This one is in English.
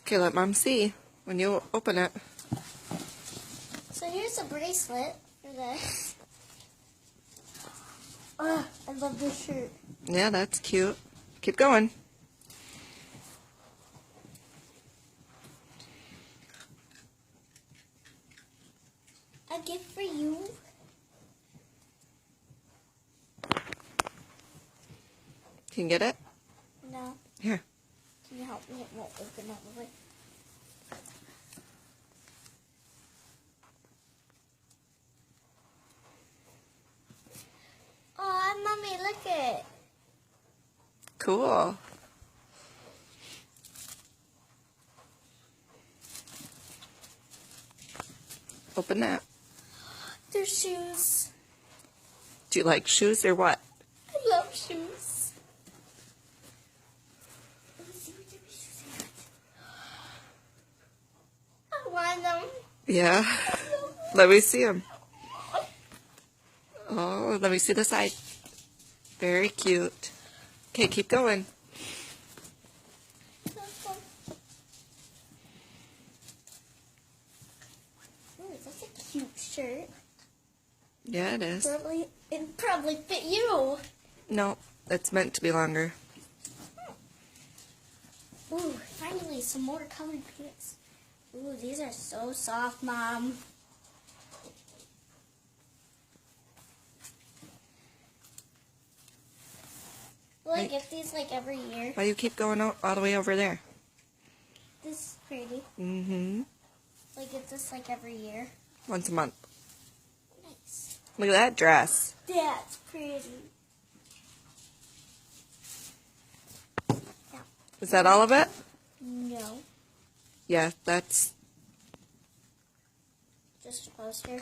Okay, let Mom see when you open it. So here's a bracelet for this. Oh, I love this shirt. Yeah, that's cute. Keep going. A gift for you. Can you get it? No. Here. Can you help me? It won't open all the way. Oh, Mommy, look it. Cool. Open that. They're shoes. Do you like shoes or what? I love shoes. Let me see what type of shoes I got. I want them. Yeah. Let me see them. Oh, let me see the side. Very cute. Okay, keep going. Ooh, that's a cute shirt. Yeah, it is. It'd probably fit you. No, it's meant to be longer. Ooh, finally some more colored pants. Ooh, these are so soft, Mom. Will I get these like every year? Why do you keep going out all the way over there? This is pretty. Mm-hmm. Will I get this like every year? Once a month. Nice. Look at that dress. That's pretty. Yeah. Is that all of it? No. Yeah, that's... Just a poster.